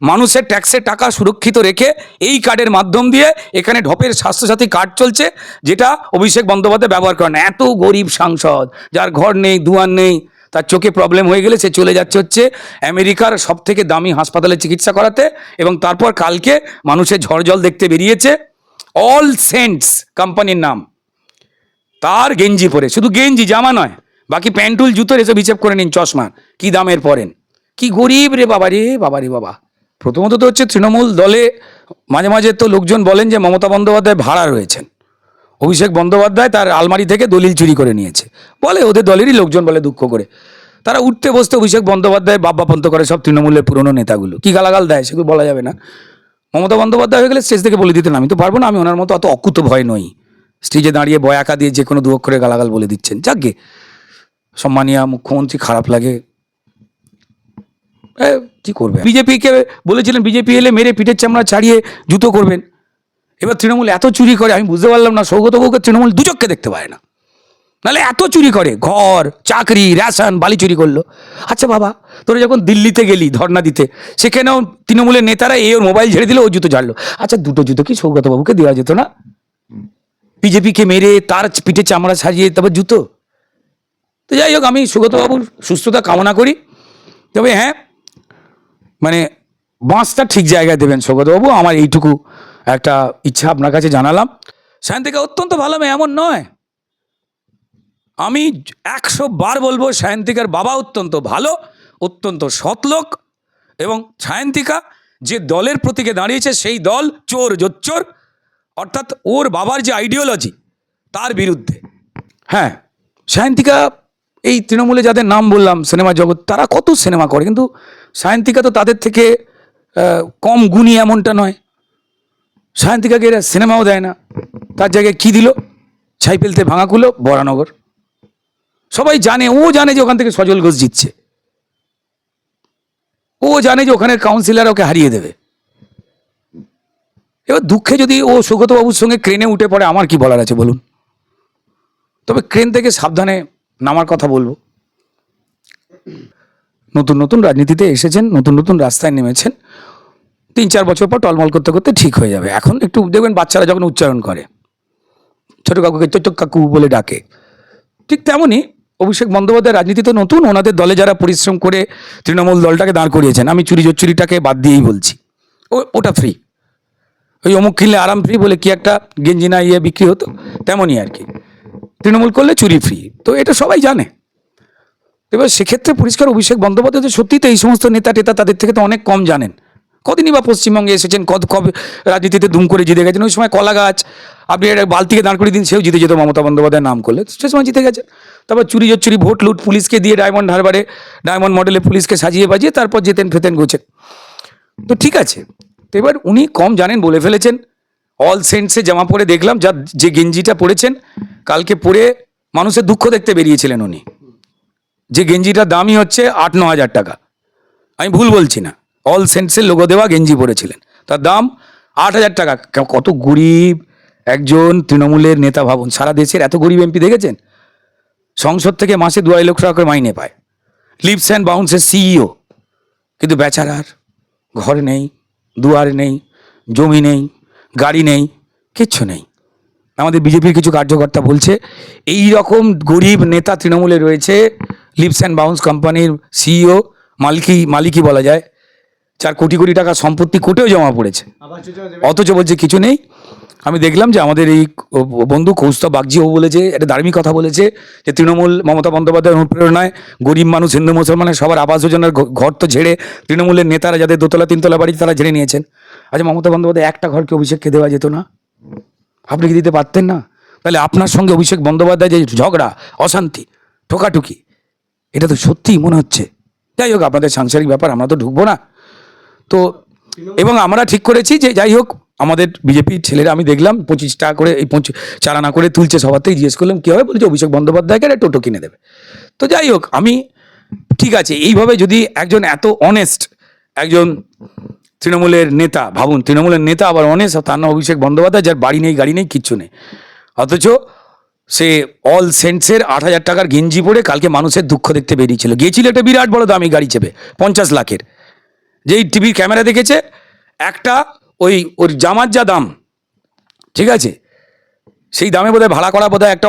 মানুষের ট্যাক্সের টাকা সুরক্ষিত রেখে এই কার্ডের মাধ্যম দিয়ে এখানে ঢপের স্বাস্থ্যসাথী কার্ড চলছে, যেটা অভিষেক বন্দ্যোপাধ্যায় ব্যবহার করেন। এত গরিব সাংসদ, যার ঘর নেই, দুয়ার নেই, তার চোখে প্রবলেম হয়ে গেলে সে চলে যাচ্ছে হচ্ছে আমেরিকার সব থেকে দামি হাসপাতালে চিকিৎসা করাতে, এবং তারপর কালকে মানুষের ঝড় জল দেখতে বেরিয়েছে অল সেন্টস কোম্পানির নাম, তার গেঞ্জি পরে, শুধু গেঞ্জি, জামা নয়, বাকি প্যান্টুল জুতোর এসব হিসেব করে নিন, চশমার কি দামের পরেন। কি গরিব রে বাবা রে, বাবা রে বাবা। প্রথমত তো হচ্ছে তৃণমূল দলে মাঝে মাঝে তো লোকজন বলেন যে মমতা বন্দ্যোপাধ্যায় ভাড়া রয়েছেন, অভিষেক বন্দ্যোপাধ্যায় তার আলমারি থেকে দলিল চুরি করে নিয়েছে, বলে ওদের দলেরই লোকজন বলে দুঃখ করে। তারা উঠতে বসতে অভিষেক বন্দ্যোপাধ্যায় বাপ্পাপন্ত করে সব তৃণমূলের পুরনো নেতাগুলো, কি গালাগাল দেয় সেগুলো বলা যাবে না। মমতা বন্দ্যোপাধ্যায় হয়ে গেলে স্টেজ থেকে বলে দিতেন আমি তো পারবো না, আমি ওনার মতো অত অকুত ভয় নই। স্টেজে দাঁড়িয়ে বয়াকা দিয়ে যে কোনো দু অক্ষরে গালাগাল বলে দিচ্ছেন, যাকগে সম্মানীয় মুখ্যমন্ত্রী, খারাপ লাগে। কি করবে, বিজেপিকে বলেছিলেন বিজেপি এলে মেরে পিঠের চামড়া ছাড়িয়ে জুতো করবেন। এবার তৃণমূল এত চুরি করে, আমি বুঝতে পারলাম না সৌগতবাবুকে তৃণমূল দু চক্ষে দেখতে পায় না, নাহলে এত চুরি করে, ঘর, চাকরি, রেশন, বালি চুরি করলো। আচ্ছা বাবা, তোরা যখন দিল্লিতে গেলি ধর্ণা দিতে, সেখানেও তৃণমূলের নেতারা ওর মোবাইল ঝেড়ে দিল, ও জুতো ঝাড়লো। আচ্ছা দুটো জুতো কি সৌগতবাবুকে দেওয়া যেত না? বিজেপিকে মেরে তার পিঠে চামড়া সাজিয়ে তারপর জুতো। তো যাই হোক, আমি সৌগতবাবুর সুস্থতা কামনা করি, তবে হ্যাঁ মানে বাঁশটা ঠিক জায়গায় দেবেন সৌগতবাবু, আমার এইটুকু একটা ইচ্ছা আপনার কাছে জানালাম। সায়ন্তিকা অত্যন্ত ভালো মেয়ে, এমন নয়, আমি 100 বার বলবো সায়ন্তিকার বাবা অত্যন্ত ভালো, অত্যন্ত সৎ লোক, এবং সায়ন্তিকা যে দলের প্রতীকে দাঁড়িয়েছে সেই দল চোর জোচ্চোর, অর্থাৎ ওর বাবার যে আইডিওলজি তার বিরুদ্ধে। হ্যাঁ, সায়ন্তিকা এই তৃণমূলে যাদের নাম বললাম সিনেমা জগৎ, তারা কত সিনেমা করে, কিন্তু সায়ন্তিকা তো তাদের থেকে কম গুণী এমনটা নয়। সায়ন্তিকাকে এরা সিনেমাও দেয় না, তার জায়গায় কি দিল? ছাই ফেলতে ভাঙা কুলো বরানগর। সবাই জানে, ও জানে যে ওখান থেকে সজল ঘোষ জিতছে, ও জানে যে ওখানে কাউন্সিলর ওকে হারিয়ে দেবে। এবার দুঃখে যদি ও সৌগতবাবুর সঙ্গে ক্রেনে উঠে পড়ে, আমার কি বলার আছে বলুন? তবে ক্রেন থেকে সাবধানে নামার কথা বলবো। নতুন নতুন রাজনীতিতে এসেছেন, নতুন নতুন রাস্তায় নেমেছেন, 3-4 বছর পর টলমল করতে করতে ঠিক হয়ে যাবে। এখন একটু দেখবেন বাচ্চারা যখন উচ্চারণ করে, ছোট কাকুকে ছোট কাকু বলে ডাকে, ঠিক তেমনই অভিষেক বন্দ্যোপাধ্যায় রাজনীতিতে নতুন, ওনাদের দলে যারা পরিশ্রম করে তৃণমূল দলটাকে দাঁড় করিয়েছেন, আমি চুরি চুরিটাকে বাদ দিয়েই বলছি, ওটা ফ্রি, ওই অমুক কিনলে আরাম ফ্রি বলে কি একটা গেঞ্জি না বিক্রি হতো, তেমনই আর কি। তৃণমূল করলে চুরি ফ্রি, তো এটা সবাই জানে। এবার সেক্ষেত্রে পরিষ্কার অভিষেক বন্দ্যোপাধ্যায় তো সত্যিই তো এই সমস্ত নেতা টেতা তাদের থেকে তো অনেক কম জানেন। কদিনই বা পশ্চিমবঙ্গে এসেছেন, কবে রাজনীতিতে ধুম করে জিতে গেছেন। ওই সময় কলা গাছ আপনি একটা বালতিকে দাঁড় করে দিন, সেও জিতে যেত মমতা বন্দ্যোপাধ্যায়ের নাম করলে, সে সময় জিতে গেছে। তারপর চুরি জচ্চুরি, ভোট লুট, পুলিশকে দিয়ে ডায়মন্ড হারবারে ডায়মন্ড মডেলে পুলিশকে সাজিয়ে বাজিয়ে তারপর যেতেন ফেতেন গোছেন, তো ঠিক আছে। তো এবার উনি কম জানেন বলে ফেলেছেন। অল সেন্টসে জামা পরে দেখলাম, যে গেঞ্জিটা পরেছেন কালকে পরে মানুষের দুঃখ দেখতে বেরিয়েছিলেন উনি, যে গেঞ্জিটার দামই হচ্ছে 8-9 হাজার টাকা, আমি ভুল বলছি না, অল সেন্টসের লোগো দেওয়া গেঞ্জি পরেছিলেন, তার দাম 8 হাজার টাকা। কত গরিব একজন তৃণমূলের নেতা ভাবুন, সারা দেশের এত গরিব এমপি দেখেছেন? সংসদ থেকে মাসে 2-2.5 লক্ষ টাকা করে মাইনে পায়, লিপস অ্যান্ড বাউন্সের সিইও, কিন্তু বেচারার ঘর নেই, দুয়ার নেই, জমি নেই, গাড়ি নেই, কিচ্ছু নেই। আমাদের বিজেপির কিছু কার্যকর্তা বলছে এই রকম গরিব নেতা তৃণমূলে রয়েছে, লিপস অ্যান্ড বাউন্স কোম্পানির সিইও, মালিকই বলা যায়, 4 কোটি কোটি টাকা সম্পত্তি কোটেও জমা পড়েছে, অথচ বলছে কিছু নেই। আমি দেখলাম যে আমাদের এই বন্ধু কৌস্তব বাগজিও বলেছে, একটা ধার্মিক কথা বলেছে, যে তৃণমূল মমতা বন্দ্যোপাধ্যায়ের অনুপ্রেরণায় গরিব মানুষ, হিন্দু মুসলমানের সবার আবাস যোজনার ঘর তো ঝেড়ে তৃণমূলের নেতারা যাদের 2তলা 3তলা বাড়ি তারা ঝেড়ে নিয়েছেন। আচ্ছা মমতা বন্দ্যোপাধ্যায় একটা ঘরকে অভিষেককে দেওয়া যেত না? আপনি কি দিতে পারতেন না? তাহলে আপনার সঙ্গে অভিষেক বন্দ্যোপাধ্যায় যে ঝগড়া, অশান্তি, ঠোকাঠুকি, এটা তো সত্যিই মনে হচ্ছে। যাই হোক, আপনাদের সাংসারিক ব্যাপার, আমরা তো ঢুকবো না তো। এবং আমরা ঠিক করেছি যে যাই হোক, আমাদের বিজেপির ছেলেরা আমি দেখলাম 25 টাকা করে এই 4 আনা করে তুলছে, সবার থেকে জিজ্ঞেস করলাম কী হবে, বলছে অভিষেক বন্দ্যোপাধ্যায়কে একটা টোটো কিনে দেবে। তো যাই হোক, আমি ঠিক আছে, এইভাবে যদি একজন এত অনেস্ট একজন তৃণমূলের নেতা, ভাবুন তৃণমূলের নেতা আবার অনেস্ট, তার নাম অভিষেক বন্দ্যোপাধ্যায়, যার বাড়ি নেই, গাড়ি নেই, কিচ্ছু নেই, অথচ সে অল সেন্টসের 8 হাজার টাকার গেঞ্জি পরে কালকে মানুষের দুঃখ দেখতে বেরিয়েছিল, গিয়েছিল একটা বিরাট বড় দামি গাড়ি চেপে 50 লাখের, যেই টিভির ক্যামেরা দেখেছে একটা ওই জামার যা দাম, ঠিক আছে, সেই দামে বোধহয় ভাড়া করা বোধহয় একটা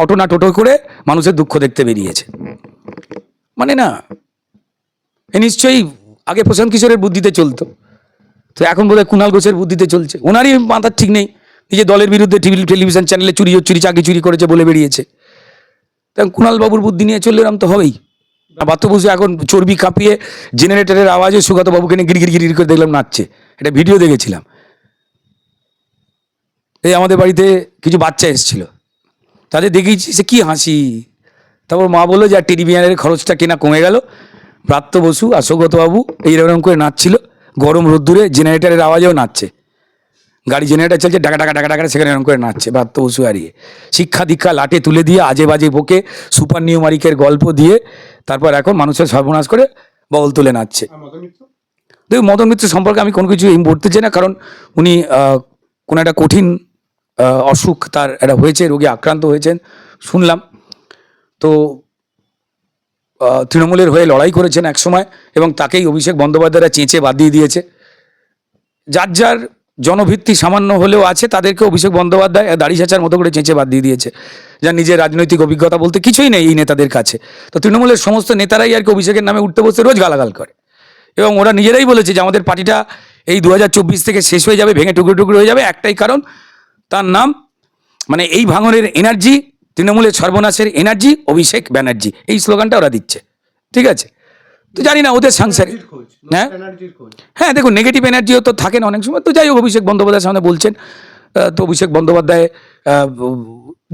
অটো না টোটো করে মানুষের দুঃখ দেখতে বেরিয়েছে। মানে না, এ নিশ্চয়ই আগে প্রশান্ত কিশোরের বুদ্ধিতে চলতো, তো এখন বোধহয় কুণাল ঘোষের বুদ্ধিতে চলছে। ওনারই মাথার ঠিক নেই, নিজের দলের বিরুদ্ধে টেলিভিশন চ্যানেলে চুরি চাকরি চুরি করেছে বলে বেরিয়েছে। তখন কুণাল বাবুর বুদ্ধি নিয়ে চললে এরকম তো হবেই। বাত্য বসে এখন চর্বি কাঁপিয়ে জেনারেটরের আওয়াজে সুগত বাবুকে নিয়ে গিরি গিরি গিরি করে দেখলাম নাচছে, এটা ভিডিও দেখেছিলাম। এই আমাদের বাড়িতে কিছু বাচ্চা এসেছিল, তাদের দেখেছি সে কী হাসি। তারপর মা বললো যে আর টেডি বিয়ারের খরচটা কেনা কমে গেল। ব্রাত্য বসু আর সৌগতবাবু এইরকম করে নাচছিল, গরম রোদ্দুরে জেনারেটারের আওয়াজেও নাচছে। গাড়ি জেনারেটার চলছে, ডাকা ডাকা ডাকা ডাকা, সেখানে এরকম করে নাচছে ব্রাত্য বসু হারিয়ে। শিক্ষা দীক্ষা লাটে তুলে দিয়ে আজে বাজে বকে সুপার নিউমারিকের গল্প দিয়ে তারপর এখন মানুষের সর্বনাশ করে বগল তুলে নাচছে। দেখুন, মদন মিত্র সম্পর্কে আমি কোনো কিছু এই বলতে চাই না, কারণ উনি কোনো একটা কঠিন অসুখ তার একটা হয়েছে, রোগে আক্রান্ত হয়েছেন শুনলাম। তো তৃণমূলের হয়ে লড়াই করেছেন এক সময়, এবং তাকেই অভিষেক বন্দ্যোপাধ্যায়রা চেঁচে বাদ দিয়ে দিয়েছে। যার যার জনভিত্তি সামান্য হলেও আছে, তাদেরকে অভিষেক বন্দ্যোপাধ্যায় দাড়ি চাচার মতো করে চেঁচে বাদ দিয়ে দিয়েছে, যার নিজের রাজনৈতিক অভিজ্ঞতা বলতে কিছুই নেই এই নেতাদের কাছে। তো তৃণমূলের সমস্ত নেতারাই আর কি অভিষেকের নামে উঠতে বসতে রোজ গালাগাল করে, এবং ওরা নিজেরাই বলেছে যে আমাদের পার্টিটা এই 2024 থেকে শেষ হয়ে যাবে, ভেঙে টুকরো টুকরো হয়ে যাবে। একটাই কারণ, তার নাম মানে এই ভাঙনের এনার্জি, তৃণমূলের সর্বনাশের এনার্জি অভিষেক ব্যানার্জি, এই স্লোগানটা ওরা দিচ্ছে। ঠিক আছে, তো জানি না ওদের সাংসারিক, হ্যাঁ হ্যাঁ দেখুন, নেগেটিভ এনার্জিও তো থাকে না অনেক সময়। তো যাই হোক, অভিষেক বন্দ্যোপাধ্যায়ের সামনে বলছেন, তো অভিষেক বন্দ্যোপাধ্যায়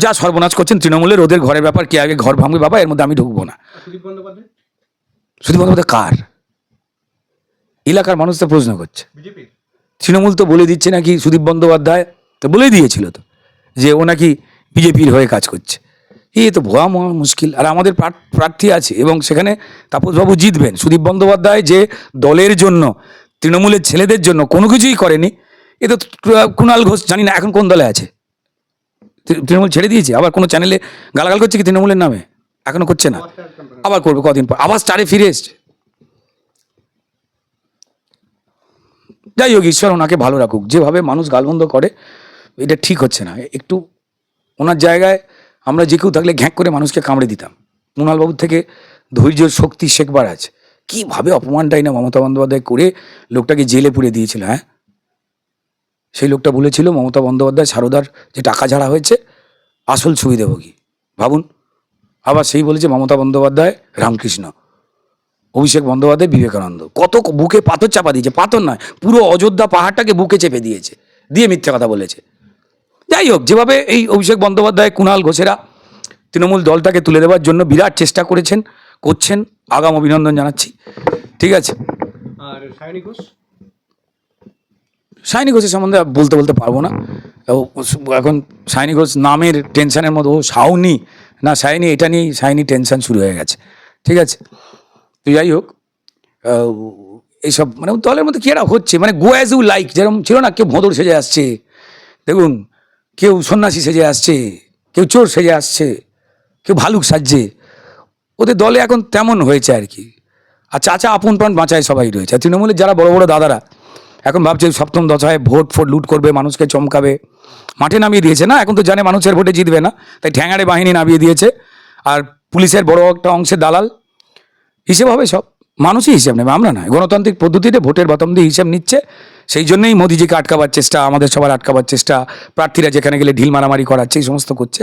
যা সর্বনাশ করছেন তৃণমূলের, ওদের ঘরের ব্যাপার, কে আগে ঘর ভাঙবে বাবা, এর মধ্যে আমি ঢুকবো না। সুদীপ বন্দ্যোপাধ্যায় কার এলাকার মানুষ তো প্রশ্ন করছে। তৃণমূল তো বলে দিচ্ছে নাকি, সুদীপ বন্দ্যোপাধ্যায় তো বলেই দিয়েছিল তো যে ও নাকি বিজেপির হয়ে কাজ করছে। এই তো ভুয়া মহা মুশকিল। আর আমাদের প্রার্থী আছে এবং সেখানে তাপসবাবু জিতবেন। সুদীপ বন্দ্যোপাধ্যায় যে দলের জন্য, তৃণমূলের ছেলেদের জন্য কোনো কিছুই করেনি, এ তো কুণাল ঘোষ জানি না এখন কোন দলে আছে, তৃণমূল ছেড়ে দিয়েছে, আবার কোনো চ্যানেলে গালাগাল করছে কি তৃণমূলের নামে, এখনো করছে না, আবার করবে কদিন পর, আবার স্টারে ফিরে এসছে। যাই হোক, ঈশ্বর ওনাকে ভালো রাখুক। যেভাবে মানুষ গালবন্ধ করে এটা ঠিক হচ্ছে না। একটু ওনার জায়গায় আমরা যে কেউ থাকলে ঘ্যাঁক করে মানুষকে কামড়ে দিতাম। কুণালবাবুর থেকে ধৈর্যের শক্তি শেখবার আছে। কীভাবে অপমানটাই না মমতা বন্দ্যোপাধ্যায় করে লোকটাকে জেলে পুরে দিয়েছিল। হ্যাঁ, সেই লোকটা বলেছিল মমতা বন্দ্যোপাধ্যায় সারদার যে টাকা ঝাড়া হয়েছে আসল সুবিধাভোগী, ভাবুন। আবার সেই বলেছে মমতা বন্দ্যোপাধ্যায় রামকৃষ্ণ, অভিষেক বন্দ্যোপাধ্যায় বিবেকানন্দ। কত বুকে পাথর চাপা দিয়েছে, পাথর নয়, পুরো অযোধ্যা পাহাড়টাকে বুকে চেপে দিয়েছে, দিয়ে মিথ্যে কথা বলেছে। যাই হোক, যেভাবে এই অভিষেক বন্দ্যোপাধ্যায়, কুণাল ঘোষেরা তৃণমূল দলটাকে তুলে দেওয়ার জন্য বিরাট চেষ্টা করছেন, আগাম অভিনন্দন জানাচ্ছি। ঠিক আছে। আর সায়নী ঘোষ, সায়নী ঘোষের সম্বন্ধে বলতে পারবো না। এখন সায়নী ঘোষ নামের টেনশনের মধ্যে, ও সাউনি না সায়নী, এটা নিয়েই সায়নী টেনশন শুরু হয়ে গেছে। ঠিক আছে, তো যাই হোক, এইসব মানে দলের মধ্যে কি একটা হচ্ছে, মানে গো অ্যাজ ইউ লাইক, যেরকম ছিল না, কেউ ভোঁদর সেজে আসছে, দেখুন, কেউ সন্ন্যাসী সেজে আসছে, কেউ চোর সেজে আসছে, কেউ ভালুক সাজছে। ওদের দলে এখন তেমন হয়েছে আর কি। আর চাচা আপন প্রাণ বাঁচায় সবাই রয়েছে। আর তৃণমূলের যারা বড় বড় দাদারা এখন ভাবছে সপ্তম দশায় ভোট লুট করবে, মানুষকে চমকাবে, মাঠে নামিয়ে দিয়েছে না। এখন তো জানে মানুষের ভোটে জিতবে না, তাই ঠ্যাঙাড়ে বাহিনী নামিয়ে দিয়েছে। আর পুলিশের বড় একটা অংশের দালাল হিসেব হবে সব, মানুষই হিসেব নেবে, আমরা নয়। গণতান্ত্রিক পদ্ধতিতে ভোটের বাতম দিয়ে হিসেব নিচ্ছে। সেই জন্যই মোদিজিকে আটকাবার চেষ্টা, আমাদের সবার আটকাবার চেষ্টা, প্রার্থীরা যেখানে গেলে ঢিল মারামারি করাচ্ছে, এই সমস্ত করছে।